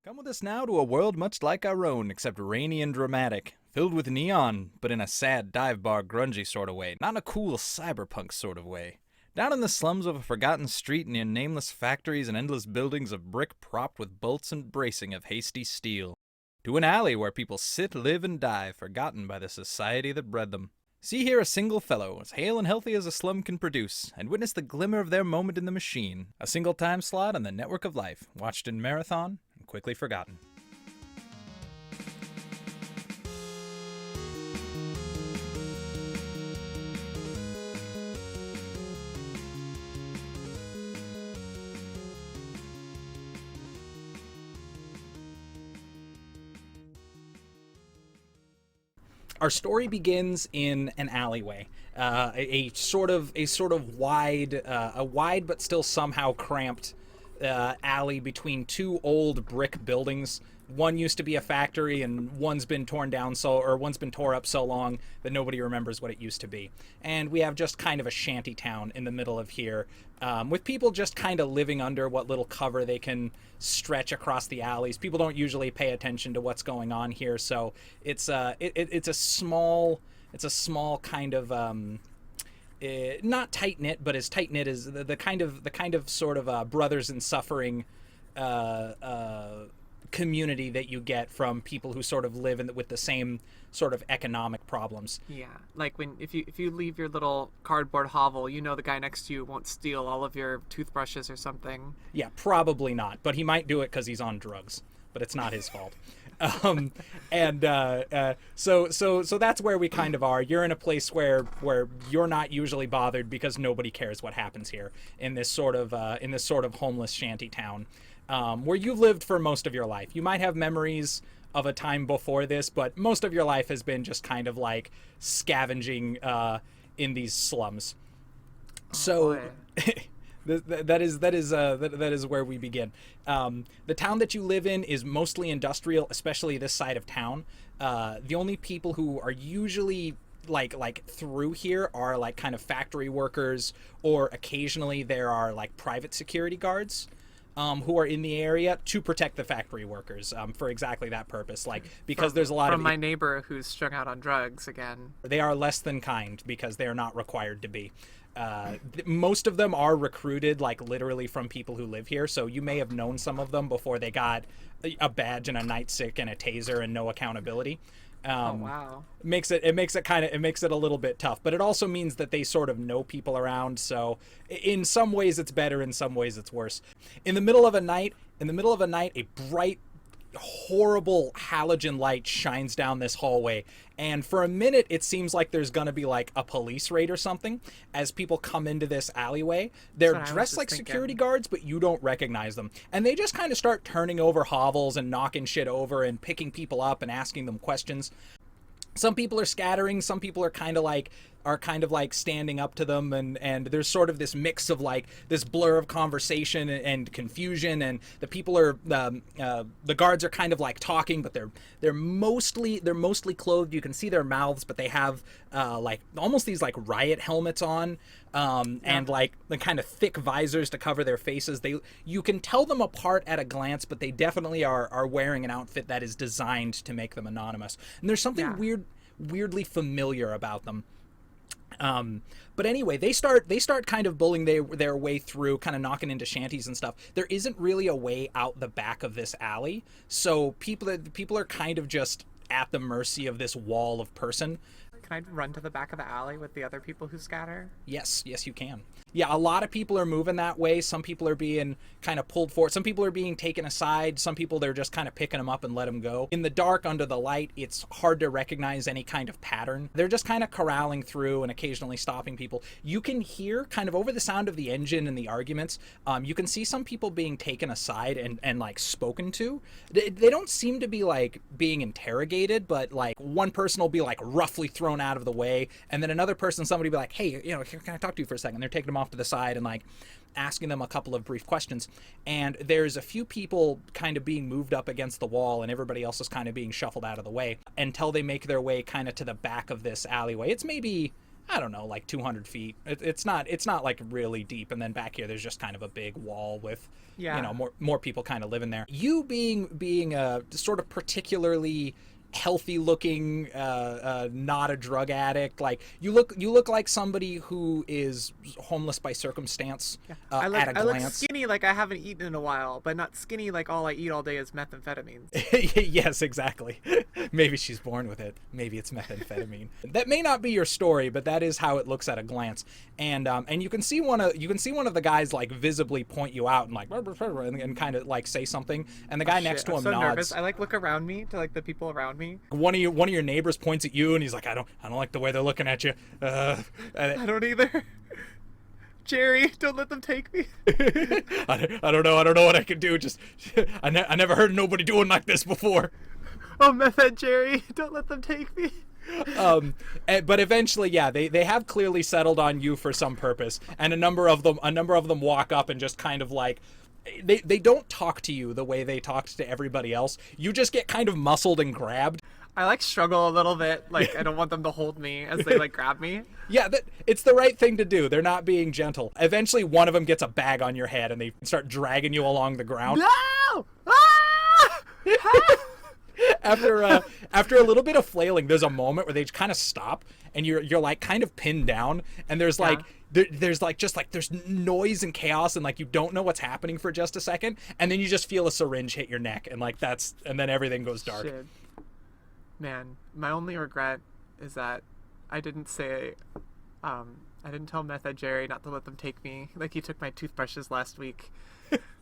Come with us now to a world much like our own, except rainy and dramatic. Filled with neon, but in a sad dive bar grungy sort of way, not in a cool cyberpunk sort of way. Down in the slums of a forgotten street near nameless factories and endless buildings of brick propped with bolts and bracing of hasty steel. To an alley where people sit, live, and die, forgotten by the society that bred them. See here a single fellow, as hale and healthy as a slum can produce, and witness the glimmer of their moment in the machine. A single time slot on the network of life, watched in marathon and quickly forgotten. Our story begins in an alleyway, a sort of wide, a wide but still somehow cramped alley between two old brick buildings. One used to be a factory, and one's been tore up so long that nobody remembers what it used to be. And we have just kind of a shanty town in the middle of here, with people just kind of living under what little cover they can stretch across the alleys. People don't usually pay attention to what's going on here, so it's a small kind of not tight knit, but as tight knit as the kind of sort of brothers in suffering community that you get from people who sort of live with the same sort of economic problems. Yeah, like if you leave your little cardboard hovel, you know the guy next to you won't steal all of your toothbrushes or something. Yeah, probably not, but he might do it because he's on drugs, but it's not his fault. So that's where we kind of are. You're in a place where you're not usually bothered because nobody cares what happens here in this sort of homeless shanty town, where you've lived for most of your life. You might have memories of a time before this, but most of your life has been just kind of like scavenging in these slums. So that is where we begin. The town that you live in is mostly industrial, especially this side of town. The only people who are usually like through here are like kind of factory workers, or occasionally there are like private security guards who are in the area to protect the factory workers, for exactly that purpose. Like, because there's a lot from my neighbor who's strung out on drugs again. They are less than kind because they are not required to be. Most of them are recruited, like literally from people who live here. So you may have known some of them before they got a badge and a nightstick and a taser and no accountability. Oh wow! It makes it a little bit tough, but it also means that they sort of know people around. So in some ways it's better, in some ways it's worse. In the middle of a night, a bright, horrible halogen light shines down this hallway, and for a minute it seems like there's gonna be like a police raid or something as people come into this alleyway. They're dressed like security guards, but you don't recognize them, and they just kind of start turning over hovels and knocking shit over and picking people up and asking them questions. Some people are scattering, some people are kind of like standing up to them, and there's sort of this mix of like this blur of conversation and confusion, and the people are the guards are kind of like talking, but they're mostly clothed. You can see their mouths, but they have like almost these like riot helmets on, and like the kind of thick visors to cover their faces. You can tell them apart at a glance, but they definitely are wearing an outfit that is designed to make them anonymous. And there's something weirdly familiar about them. But anyway, they start kind of bullying their way through, kind of knocking into shanties and stuff. There isn't really a way out the back of this alley, so people are kind of just at the mercy of this wall of person. Can I run to the back of the alley with the other people who scatter? Yes, you can. Yeah, a lot of people are moving that way. Some people are being kind of pulled forward. Some people are being taken aside. Some people, they're just kind of picking them up and let them go. In the dark, under the light, it's hard to recognize any kind of pattern. They're just kind of corralling through and occasionally stopping people. You can hear, kind of over the sound of the engine and the arguments, you can see some people being taken aside and like spoken to. They don't seem to be like being interrogated, but like one person will be like roughly thrown out of the way, and then another person, somebody will be like, hey, can I talk to you for a second? They're taking them off to the side and like asking them a couple of brief questions, and there's a few people kind of being moved up against the wall, and everybody else is kind of being shuffled out of the way until they make their way kind of to the back of this alleyway. It's maybe I don't know, like 200 feet. It's not like really deep. And then back here, there's just kind of a big wall with, Yeah. more people kind of living there. You being a sort of particularly healthy looking, not a drug addict, like you look like somebody who is homeless by circumstance. I look, at a I look glance. skinny like I haven't eaten in a while, but not skinny like all I eat all day is methamphetamines. Yes, exactly. Maybe she's born with it. Maybe it's methamphetamine. That may not be your story, but that is how it looks at a glance. And you can see one of the guys like visibly point you out and like and kind of like say something. And the guy next to him I'm so nods. nervous. I like look around me to like the people around me. One of your neighbors points at you and he's like, I don't like the way they're looking at you. I don't either. Jerry, don't let them take me. I don't know what I can do. Just I never heard of nobody doing like this before. Oh, meth head Jerry, don't let them take me. But eventually, yeah, they have clearly settled on you for some purpose, and a number of them walk up and just kind of like, they don't talk to you the way they talked to everybody else. You just get kind of muscled and grabbed. I like struggle a little bit. Like I don't want them to hold me as they like grab me. Yeah, it's the right thing to do. They're not being gentle. Eventually, one of them gets a bag on your head and they start dragging you along the ground. No! Ah! After a little bit of flailing, there's a moment where they kind of stop and you're like kind of pinned down, and there's like there's noise and chaos and like you don't know what's happening for just a second, and then you just feel a syringe hit your neck and like and then everything goes dark. Shit. Man, my only regret is that I didn't say, I didn't tell Meth Head Jerry not to let them take me. Like he took my toothbrushes last week.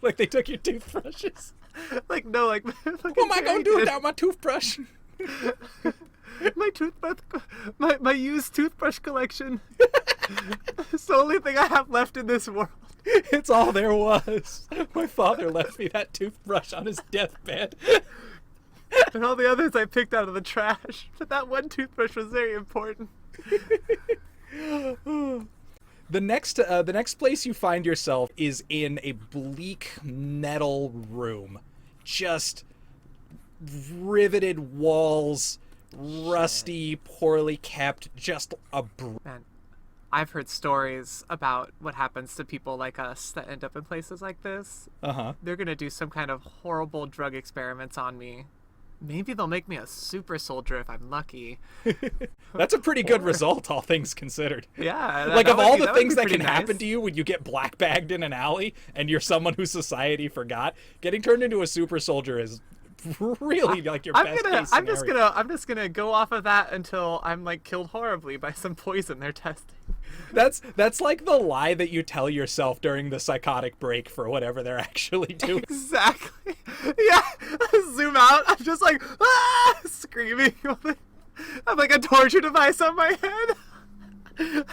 Like they took your toothbrushes. Like no, like. What am I gonna do without my toothbrush? My toothbrush, my used toothbrush collection. It's the only thing I have left in this world. It's all there was. My father left me that toothbrush on his deathbed. And all the others I picked out of the trash. But that one toothbrush was very important. The next place you find yourself is in a bleak metal room. Just riveted walls, rusty, poorly kept, just a... Man, I've heard stories about what happens to people like us that end up in places like this. Uh-huh. They're gonna do some kind of horrible drug experiments on me. Maybe they'll make me a super soldier if I'm lucky. That's a pretty good result, all things considered. Yeah. Like, of all the things that pretty can nice. happen to you when you get black bagged in an alley and you're someone who society forgot, getting turned into a super soldier is really like your best case scenario. I'm just gonna go off of that until I'm like killed horribly by some poison they're testing. That's like the lie that you tell yourself during the psychotic break for whatever they're actually doing. Exactly. Yeah. Zoom out. I'm just like screaming. I'm like a torture device on my head.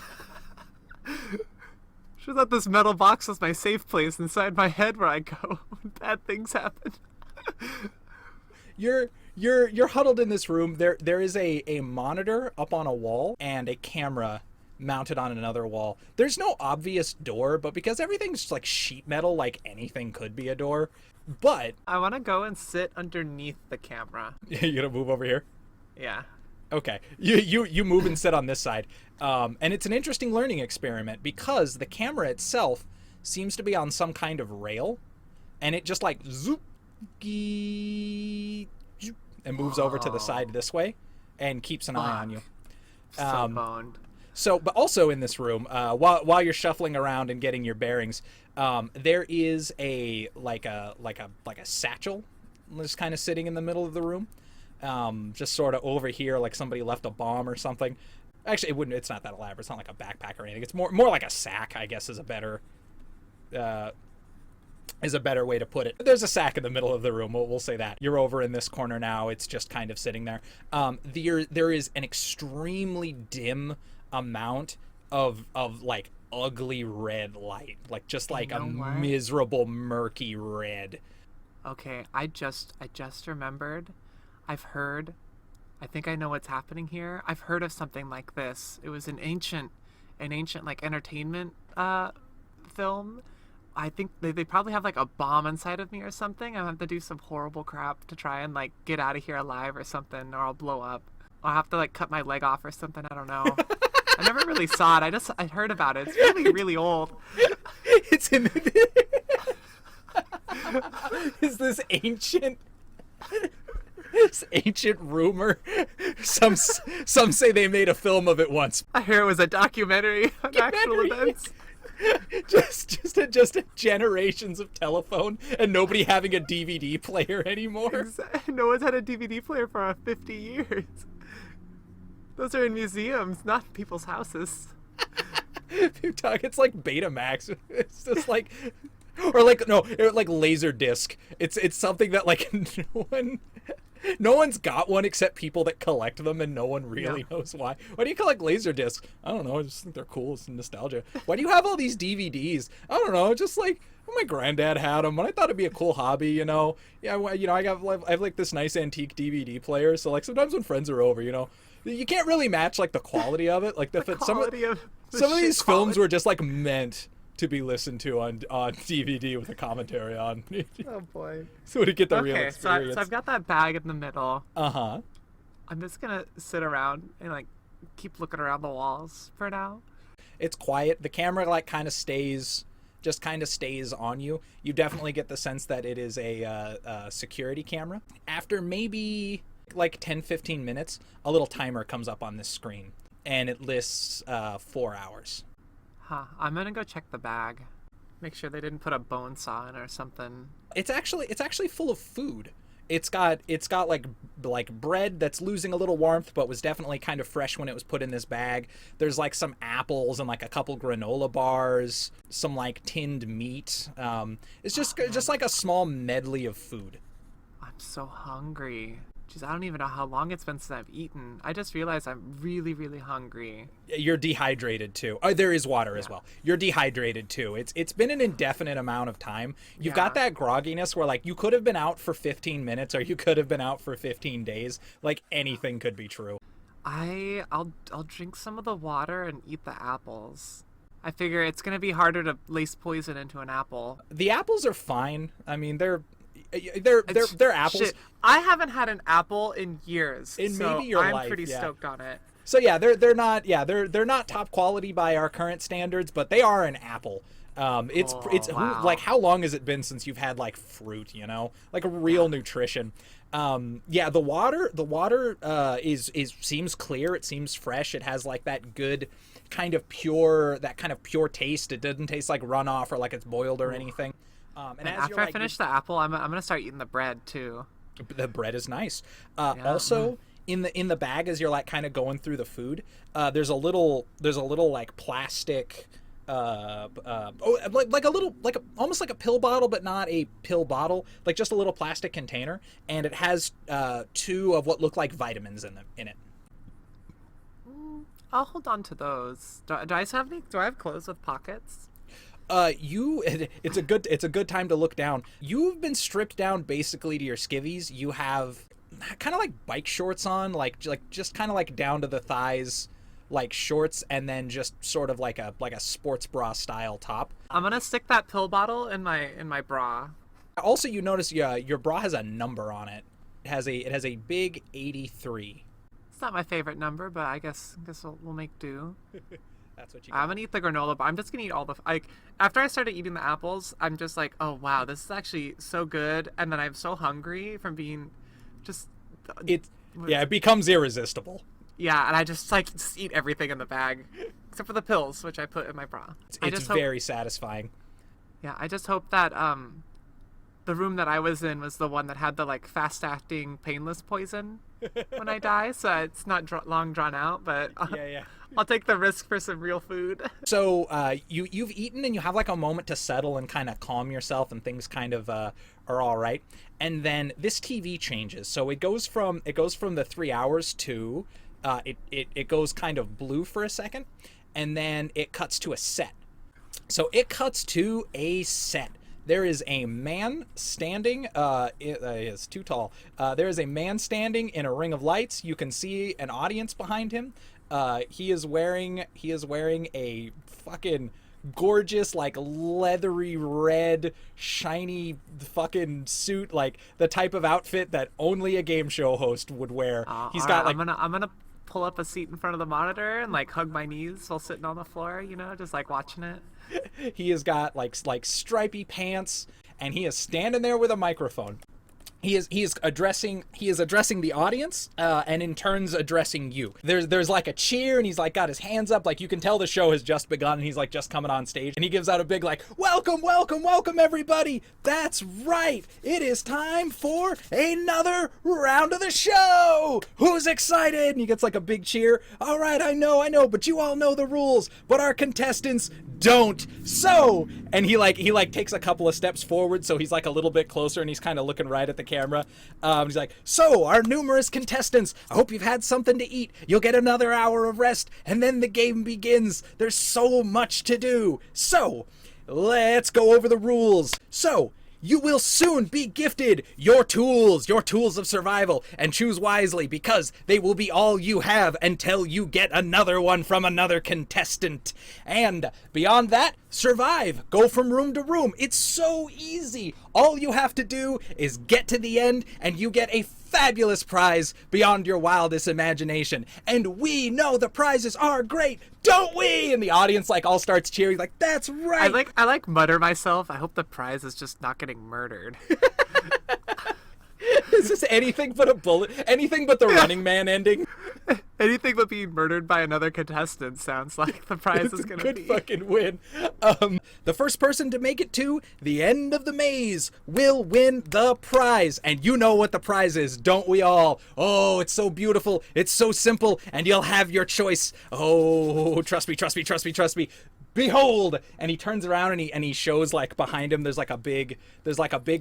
Should have this metal box as my safe place inside my head where I go when bad things happen. You're huddled in this room. There is a monitor up on a wall and a camera mounted on another wall. There's no obvious door, but because everything's like sheet metal, like anything could be a door. But I want to go and sit underneath the camera. you gonna move over here? Yeah. Okay. You move and sit on this side. And it's an interesting learning experiment because the camera itself seems to be on some kind of rail, and it just like zoop and moves over to the side this way and keeps an eye on you. So boned. So, but also in this room, while you're shuffling around and getting your bearings, there is a satchel just kind of sitting in the middle of the room, just sort of over here, like somebody left a bomb or something. Actually, it's not that elaborate. It's not like a backpack or anything. It's more like a sack, I guess, is a better way to put it. There's a sack in the middle of the room. We'll say that. You're over in this corner now. It's just kind of sitting there. There is an extremely dim amount of like ugly red light, like just like miserable murky red. Okay, I just remembered. I think I know what's happening here. I've heard of something like this. It was an ancient like entertainment film. I think they probably have like a bomb inside of me or something. I have to do some horrible crap to try and like get out of here alive or something, or I'll blow up. I'll have to like cut my leg off or something. I don't know. I never really saw it. I heard about it. It's really, really old. It's in is this ancient rumor. Some say they made a film of it once. I hear it was a documentary on actual events. just generations of telephone and nobody having a DVD player anymore. No one's had a DVD player for 50 years. Those are in museums, not in people's houses. It's like Betamax. It's just like, or like Laserdisc. It's something that like no one's got one except people that collect them, and no one really knows why. Why do you collect Laserdiscs? I don't know. I just think they're cool. It's nostalgia. Why do you have all these DVDs? I don't know. Just like, well, my granddad had them, and I thought it'd be a cool hobby, you know. Yeah, I have like this nice antique DVD player, so like sometimes when friends are over, you know, you can't really match like the quality of it. Like some of these films were just like meant to be listened to on DVD with a commentary on. Oh boy! So to get the real experience. So I've got that bag in the middle. Uh-huh. I'm just gonna sit around and like keep looking around the walls for now. It's quiet. The camera like kind of stays on you. You definitely get the sense that it is a security camera. After maybe like 10-15 minutes, a little timer comes up on this screen, and it lists 4 hours. Huh. I'm gonna go check the bag. Make sure they didn't put a bone saw in or something. It's actually full of food. It's got like bread that's losing a little warmth, but was definitely kind of fresh when it was put in this bag. There's like some apples and like a couple granola bars, some like tinned meat. It's just like a small medley of food. I'm so hungry. Jeez, I don't even know how long it's been since I've eaten. I just realized I'm really, really hungry. You're dehydrated too. Oh, there is water as well. You're dehydrated too. It's been an indefinite amount of time. You've got that grogginess where like you could have been out for 15 minutes or you could have been out for 15 days. Like anything could be true. I'll drink some of the water and eat the apples. I figure it's gonna be harder to lace poison into an apple. The apples are fine. I mean, they're apples. Shit, I haven't had an apple in years. Maybe your life. I'm pretty stoked on it. So yeah, they're not top quality by our current standards, but they are an apple. Wow. Like how long has it been since you've had like fruit, you know? Like real nutrition. The water seems clear, it seems fresh, it has like that good kind of pure taste. It doesn't taste like runoff or like it's boiled or anything. And after I finish the apple, I'm gonna start eating the bread too. The bread is nice. Also, in the bag, as you're like kind of going through the food, there's a little like plastic, almost like a pill bottle, but not a pill bottle, like just a little plastic container, and it has 2 of what look like vitamins in it. I'll hold on to those. Do I have clothes with pockets? It's a good time to look down. You've been stripped down basically to your skivvies. You have kind of like bike shorts on, like just kind of like down to the thighs, like shorts, and then just sort of like a sports bra style top. I'm gonna stick that pill bottle in my bra. Also, you notice your bra has a number on it. It has a big 83. It's not my favorite number, but I guess we'll make do. That's what you. I'm gonna eat the granola bar. I'm just gonna eat all the after I started eating the apples, I'm just like, oh wow, this is actually so good. And then I'm so hungry from being it becomes irresistible. Yeah, and I just eat everything in the bag, except for the pills, which I put in my bra. It's very satisfying. Yeah, I just hope that the room that I was in was the one that had the like fast-acting painless poison when I die, so it's not long drawn out. But yeah. I'll take the risk for some real food. So you've eaten and you have like a moment to settle and kind of calm yourself, and things kind of are all right. And then this TV changes. So it goes from the 3 hours to it goes kind of blue for a second, and then it cuts to a set. So it cuts to a set. There is a man standing. It's too tall. There is a man standing in a ring of lights. You can see an audience behind him. He is wearing a fucking gorgeous, like leathery red, shiny fucking suit, like the type of outfit that only a game show host would wear. I'm gonna pull up a seat in front of the monitor and like hug my knees while sitting on the floor, just like watching it. He has got like stripy pants, and he is standing there with a microphone. He is addressing the audience, and in turns addressing you. There's like a cheer, and he's like got his hands up, like you can tell the show has just begun, and he's like just coming on stage, and he gives out a big like, welcome, welcome, welcome everybody. That's right, it is time for another round of the show. Who's excited? And he gets like a big cheer. All right, I know, but you all know the rules, but our contestants don't. So, and he takes a couple of steps forward, so he's like a little bit closer, and he's kind of looking right at the camera. He's like, so our numerous contestants, I hope you've had something to eat. You'll get another hour of rest, and then the game begins. There's so much to do. So, let's go over the rules. So, you will soon be gifted your tools of survival, and choose wisely because they will be all you have until you get another one from another contestant. And beyond that, survive. Go from room to room. It's so easy. All you have to do is get to the end, and you get a fabulous prize beyond your wildest imagination. And we know the prizes are great, don't we? And the audience like all starts cheering, like, that's right. I like mutter myself. I hope the prize is just not getting murdered. Is this anything but a bullet? Anything but the Running Man ending? Anything but being murdered by another contestant sounds like the prize is gonna good be. Fucking win. The first person to make it to the end of the maze will win the prize. And you know what the prize is, don't we all? Oh, it's so beautiful. It's so simple, and you'll have your choice. Oh, trust me, trust me, trust me, trust me. Behold! And he turns around and he shows like behind him there's like a big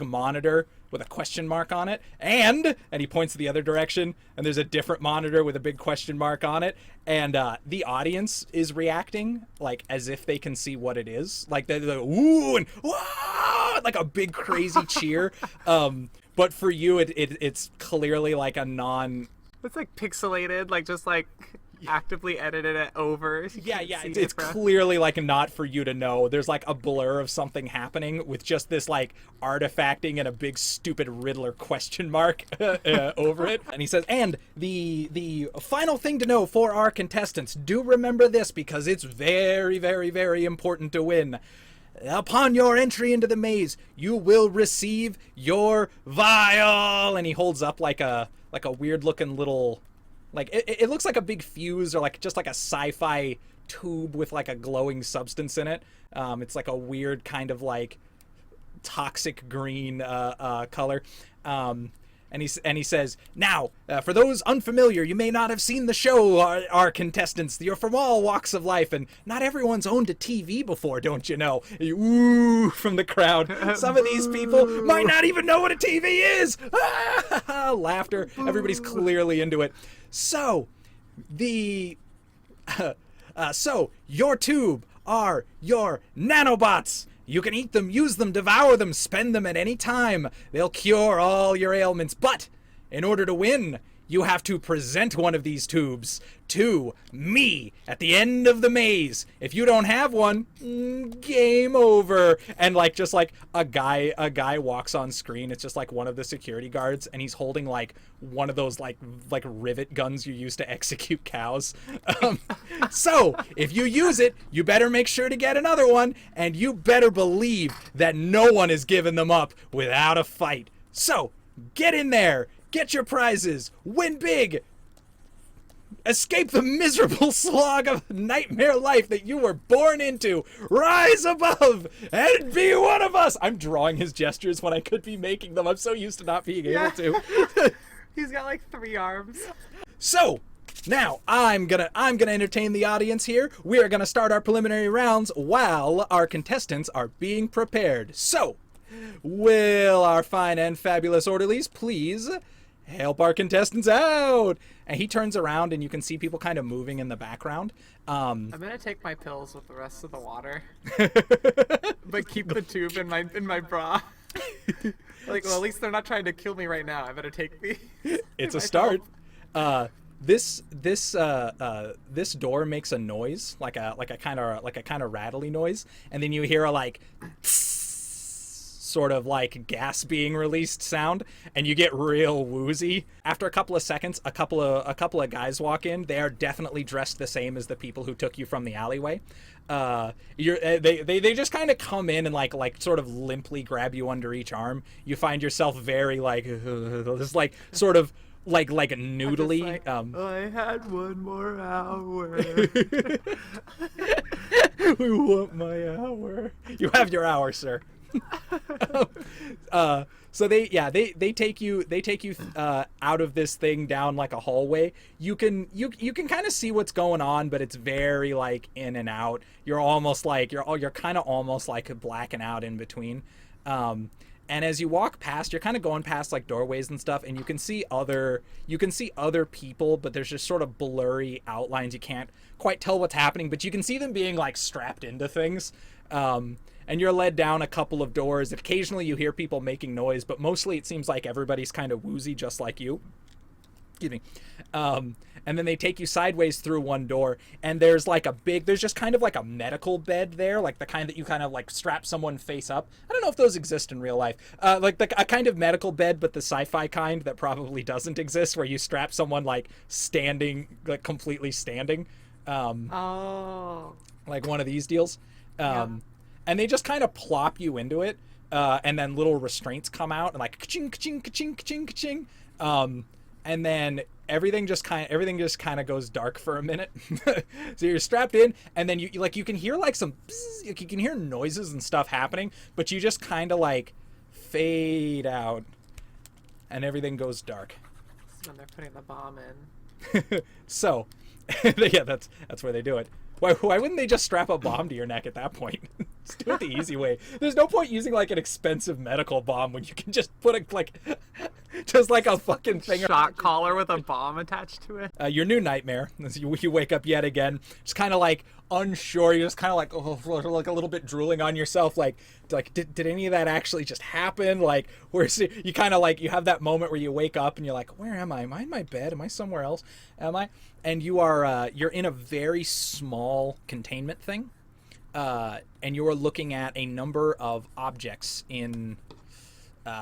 monitor with a question mark on it, and he points the other direction, and there's a different monitor with a big question mark on it, and the audience is reacting like as if they can see what it is, like they're like, ooh, and whoa, like a big crazy cheer. But for you it's clearly like a non. It's like pixelated, like just like actively edited it over. Yeah, it's clearly like not for you to know. There's like a blur of something happening with just this like artifacting and a big stupid Riddler question mark over it. And he says, and the final thing to know for our contestants, do remember this because it's very, very, very important to win. Upon your entry into the maze, you will receive your vial. And he holds up like a weird looking little, like it looks like a big fuse, or like just like a sci-fi tube with like a glowing substance in it. It's like a weird kind of like toxic green color. And he says, now, for those unfamiliar, you may not have seen the show, our contestants. You're from all walks of life, and not everyone's owned a TV before, don't you know? Ooh, from the crowd. Some of these people might not even know what a TV is. Laughter. Everybody's clearly into it. So, so your tube are your nanobots. You can eat them, use them, devour them, spend them at any time. They'll cure all your ailments. But in order to win, you have to present one of these tubes to me at the end of the maze. If you don't have one, game over. And like just like a guy walks on screen. It's just like one of the security guards, and he's holding like one of those like rivet guns you use to execute cows. So if you use it, you better make sure to get another one, and you better believe that no one is giving them up without a fight. So get in there. Get your prizes. Win big. Escape the miserable slog of nightmare life that you were born into. Rise above and be one of us. I'm drawing his gestures when I could be making them. I'm so used to not being able to. He's got like 3 arms. So, now I'm gonna entertain the audience here. We are gonna start our preliminary rounds while our contestants are being prepared. So, will our fine and fabulous orderlies please help our contestants out? And he turns around, and you can see people kind of moving in the background. I'm gonna take my pills with the rest of the water, but keep the tube in my bra. Like, well, at least they're not trying to kill me right now. I better take the. It's a start. This door makes a noise, like a kind of rattly noise, and then you hear a like. sort of like gas being released sound, and you get real woozy. After a couple of seconds, a couple of guys walk in. They are definitely dressed the same as the people who took you from the alleyway. They just kind of come in and like sort of limply grab you under each arm. You find yourself very like just like sort of like noodly. Like, I had one more hour. We want my hour. You have your hour, sir. So they take you out of this thing down like a hallway. You can kind of see what's going on, but it's very like in and out. You're almost like you're kind of almost like blacking out in between. And as you walk past, you're kind of going past like doorways and stuff, and you can see other people, but there's just sort of blurry outlines. You can't quite tell what's happening, but you can see them being like strapped into things. And you're led down a couple of doors. Occasionally you hear people making noise, but mostly it seems like everybody's kind of woozy, just like you. Excuse me. And then they take you sideways through one door, and there's just kind of like a medical bed there, like the kind that you kind of like strap someone face up. I don't know if those exist in real life. Like a kind of medical bed, but the sci-fi kind that probably doesn't exist, where you strap someone like standing, like completely standing. Like one of these deals. And they just kind of plop you into it, and then little restraints come out and like ka-ching, ka-ching, ka-ching, ka-ching, ka-ching. And then everything just kind of goes dark for a minute. So you're strapped in, and then you can hear like some bzz, you can hear noises and stuff happening, but you just kind of like fade out, and everything goes dark. That's when they're putting the bomb in. So, yeah, that's where they do it. Why wouldn't they just strap a bomb to your neck at that point? Just do it the easy way. There's no point using like an expensive medical bomb when you can just put just like a fucking thing. Shot collar with a bomb attached to it. Your new nightmare, as you wake up yet again, just kind of like unsure. You're just kind of like, like a little bit drooling on yourself. Like did any of that actually just happen? Like, you kind of like, you have that moment where you wake up and you're like, where am I? Am I in my bed? Am I somewhere else? Am I? And you're in a very small containment thing. And you are looking at a number of objects in,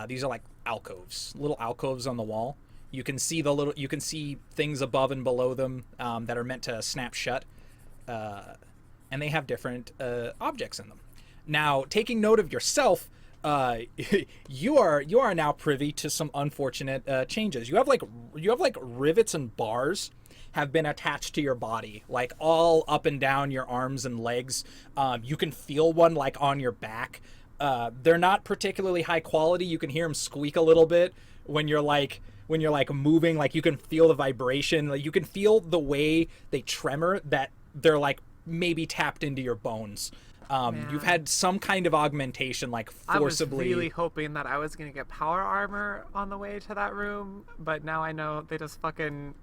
these are like alcoves, little alcoves on the wall. You can see things above and below them, that are meant to snap shut. And they have different, objects in them. Now, taking note of yourself, you are now privy to some unfortunate, changes. You have like rivets and bars have been attached to your body, like all up and down your arms and legs. You can feel one like on your back. They're not particularly high quality. You can hear them squeak a little bit when you're moving. Like, you can feel the vibration. Like, you can feel the way they tremor, that they're like maybe tapped into your bones. You've had some kind of augmentation, like forcibly. I was really hoping that I was gonna get power armor on the way to that room, but now I know they just fucking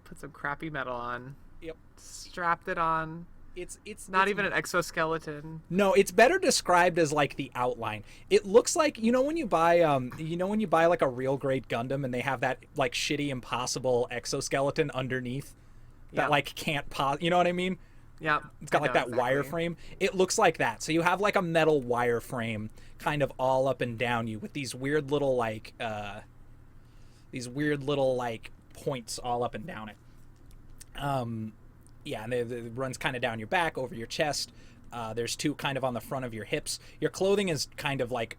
put some crappy metal on. Yep. Strapped it on. It's not even an exoskeleton. No, it's better described as like the outline. It looks like, when you buy like a real great Gundam and they have that like shitty impossible exoskeleton underneath that like can't you know what I mean? Yeah. It's got like that wireframe. It looks like that. So you have like a metal wireframe kind of all up and down you with these weird little like points all up and down it. Yeah, and it runs kind of down your back, over your chest. There's two kind of on the front of your hips. Your clothing is kind of like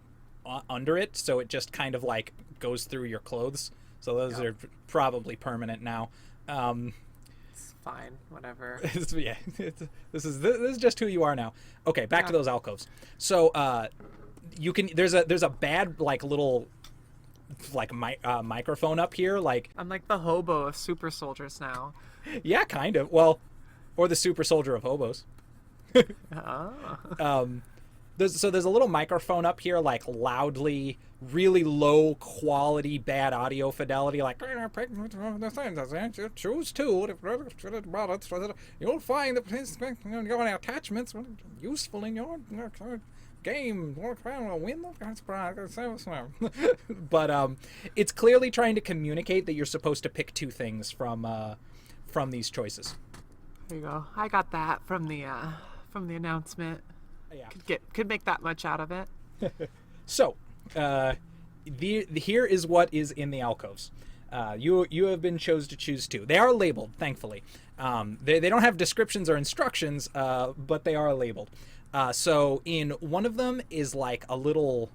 under it, so it just kind of like goes through your clothes. So those are probably permanent now. It's fine, whatever. This is just who you are now. Okay, back to those alcoves. So you can there's a bad like little like microphone up here, like I'm like the hobo of super soldiers now. Yeah, kind of. Well, or the super soldier of hobos. There's a little microphone up here, like loudly, really low quality, bad audio fidelity, like choose two. You'll find the attachments useful in your game. But it's clearly trying to communicate that you're supposed to pick two things from these choices. There you go. I got that from the announcement. Yeah. Could make that much out of it. So Here is what is in the alcoves. You have been chose to choose two. They are labeled, thankfully. They don't have descriptions or instructions, but they are labeled. So in one of them is like a little,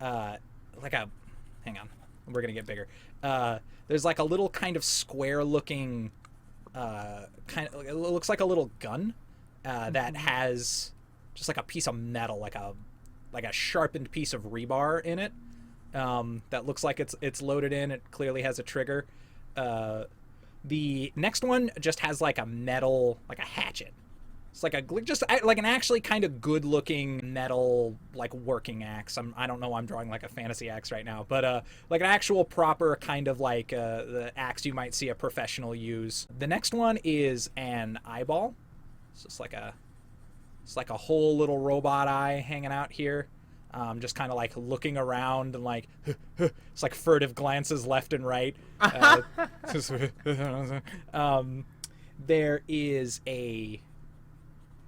hang on, we're gonna get bigger. There's like a little kind of square-looking, it looks like a little gun that has just like a piece of metal, like a sharpened piece of rebar in it. That looks like it's loaded in. It clearly has a trigger. The next one just has like a metal, like a hatchet. It's like like an actually kind of good looking metal, like working axe. I don't know why I'm drawing like a fantasy axe right now, but like an actual proper kind of like the axe you might see a professional use. The next one is an eyeball. It's just like a whole little robot eye hanging out here. Just kind of like looking around and like it's like furtive glances left and right. There is a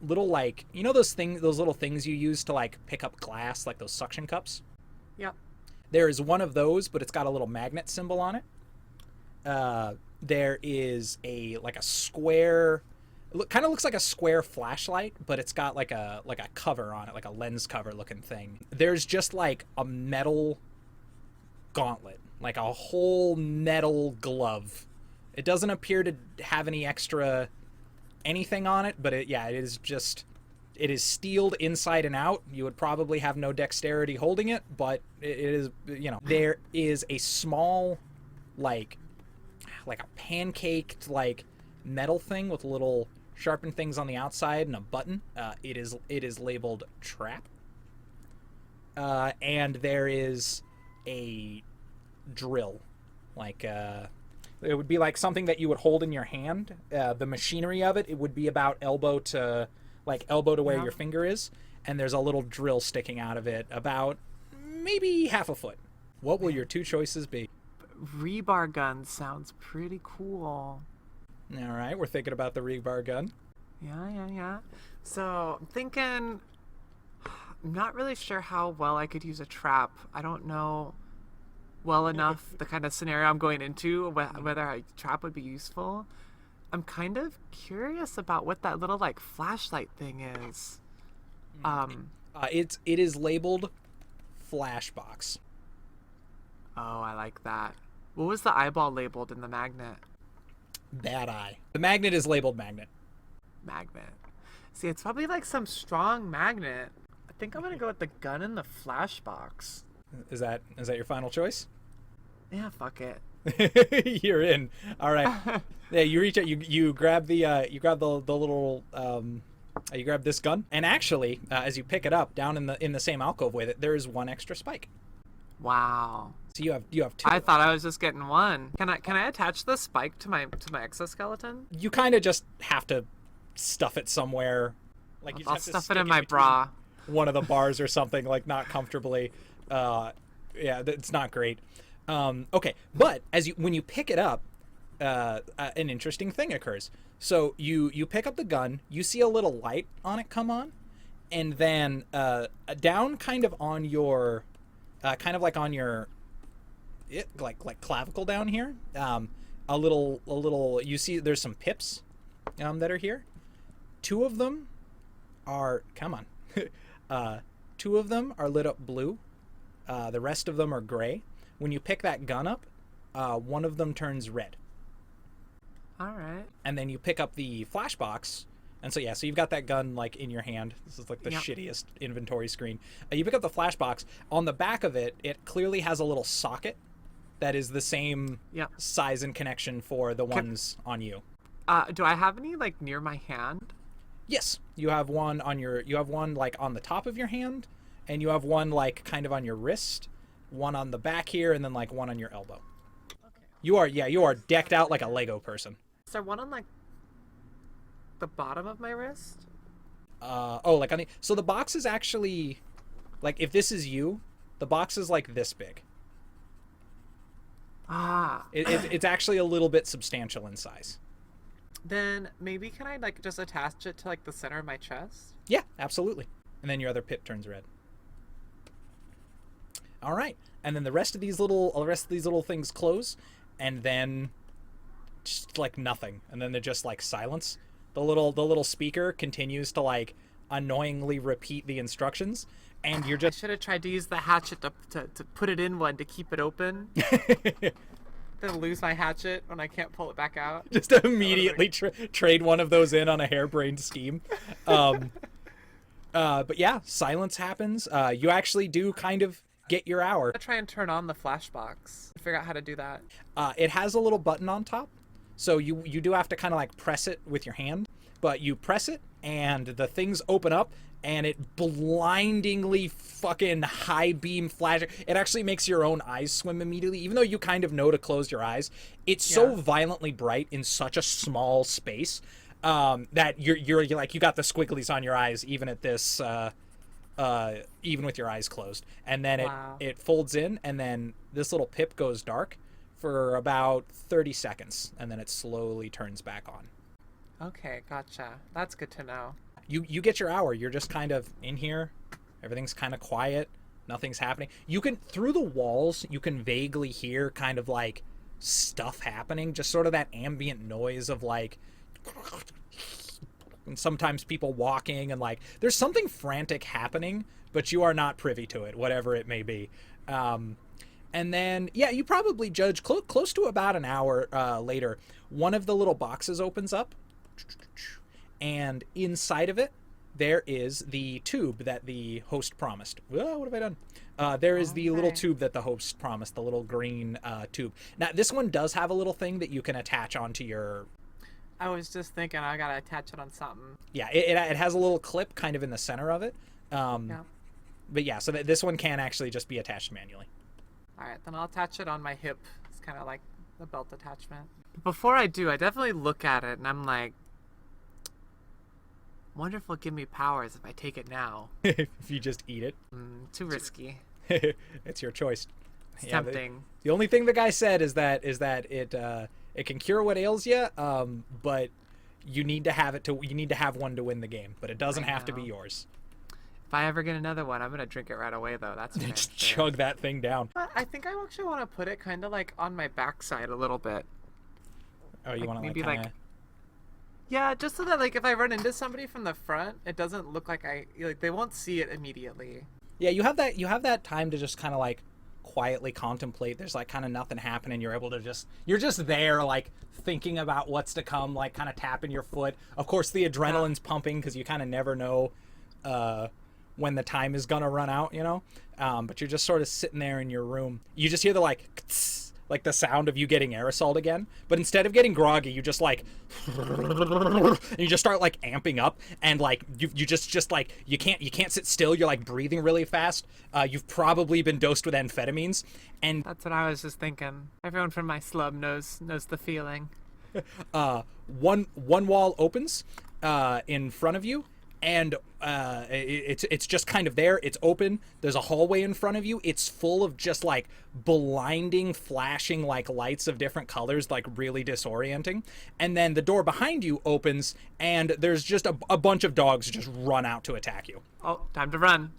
little like, you know those little things you use to like pick up glass, like those suction cups? Yep. There is one of those, but it's got a little magnet symbol on it. There is a square. It kind of looks like a square flashlight, but it's got like a cover on it, like a lens cover looking thing. There's just like a metal gauntlet, like a whole metal glove. It doesn't appear to have any extra anything on it, but it is steeled inside and out. You would probably have no dexterity holding it, but it is, there is a small like a pancaked like metal thing with little sharpened things on the outside and a button. It is labeled trap. And there is a drill, like it would be like something that you would hold in your hand. The machinery of it would be about elbow to where your finger is, and there's a little drill sticking out of it about maybe half a foot. What will your two choices be? Rebar gun sounds pretty cool. All right, we're thinking about the rebar gun. Yeah. So I'm thinking, I'm not really sure how well I could use a trap. I don't know well enough the kind of scenario I'm going into, whether a trap would be useful. I'm kind of curious about what that little like flashlight thing is. It is labeled flashbox. Oh, I like that. What was the eyeball labeled in the magnet? Bad eye. The magnet is labeled magnet. Magnet. See, it's probably like some strong magnet. I think I'm gonna go with the gun in the flashbox. Is that your final choice? Yeah, fuck it. You're in. All right. Yeah, you reach out. You grab the little. You grab this gun, and actually, as you pick it up down in the same alcove with it, there is one extra spike. Wow. So you have two. I thought I was just getting one. Can I attach the spike to my exoskeleton? You kind of just have to stuff it somewhere. Like you I'll just have to stuff it in my bra. One of the bars or something, like not comfortably. Yeah, it's not great. Okay, but when you pick it up, an interesting thing occurs. So you pick up the gun, you see a little light on it come on, and then down kind of on your, like clavicle down here, a little. You see there's some pips, that are here. Two of them are two of them are lit up blue. The rest of them are gray. When you pick that gun up, one of them turns red. All right. And then you pick up the flashbox, and so you've got that gun like in your hand. This is like the shittiest inventory screen. You pick up the flashbox. On the back of it, it clearly has a little socket that is the same size and connection for the ones on you. Do I have any like near my hand? Yes, you have one like on the top of your hand, and you have one like kind of on your wrist, one on the back here, and then like one on your elbow. Okay. You are decked out like a Lego person. Is there one on like the bottom of my wrist? Like on the, so the box is actually, like if this is you, the box is like this big. It's actually a little bit substantial in size. Then maybe can I like just attach it to like the center of my chest? Yeah, absolutely. And then your other pit turns red. All right. And then the rest of these little things close, and then just like nothing. And then they're just like silence. The little speaker continues to like annoyingly repeat the instructions, and you're I just should have tried to use the hatchet to put it in one to keep it open. Then lose my hatchet when I can't pull it back out. just immediately trade one of those in on a harebrained scheme. But yeah, silence happens. You actually do kind of get your hour. I try and turn on the flashbox. Figure out how to do that. It has a little button on top, so you do have to kind of like press it with your hand. But you press it, and the things open up, and it blindingly fucking high beam flash. It actually makes your own eyes swim immediately, even though you kind of know to close your eyes. It's so violently bright in such a small space that you're like, you got the squigglies on your eyes even at this even with your eyes closed. And then it folds in, and then this little pip goes dark for about 30 seconds, and then it slowly turns back on. Okay, gotcha. That's good to know. You get your hour. You're just kind of in here. Everything's kind of quiet. Nothing's happening. You can, through the walls, you can vaguely hear kind of like stuff happening. Just sort of that ambient noise of like, and sometimes people walking, and like there's something frantic happening, but you are not privy to it, whatever it may be. And then, yeah, you probably judge close to about an hour later, one of the little boxes opens up, and inside of it, there is the tube that the host promised. Whoa, what have I done? There is the little tube that the host promised, the little green tube. Now, this one does have a little thing that you can attach onto your... I was just thinking I gotta attach it on something. Yeah, it has a little clip kind of in the center of it. But yeah, so this one can actually just be attached manually. All right, then I'll attach it on my hip. It's kind of like the belt attachment. Before I do, I definitely look at it and I'm like, wonder if it'll give me powers if I take it now. If you just eat it. Too risky. It's your choice. It's tempting. The only thing the guy said is that it can cure what ails you, but you need to have one to win the game, but it doesn't have to be yours. If I ever get another one, I'm gonna drink it right away, though. That's just chug that thing down. I think I actually want to put it kind of like on my backside a little bit. Oh, you want to maybe like yeah, just so that like if I run into somebody from the front, it doesn't look like they won't see it immediately. Yeah, you have that time to just kind of like quietly contemplate. There's like kind of nothing happening. You're just there like thinking about what's to come, like kind of tapping your foot. Of course, the adrenaline's pumping because you kind of never know when the time is gonna run out, you know. But you're just sort of sitting there in your room. You just hear the like the sound of you getting aerosoled again, but instead of getting groggy, you just like and you just start like amping up, and like you just like you can't sit still. You're like breathing really fast. You've probably been dosed with amphetamines, and that's what I was just thinking. Everyone from my slum knows the feeling. One wall opens in front of you, and it's just kind of there. It's open. There's a hallway in front of you. It's full of just like blinding, flashing like lights of different colors, like really disorienting. And then the door behind you opens, and there's just a bunch of dogs just run out to attack you. Oh, time to run.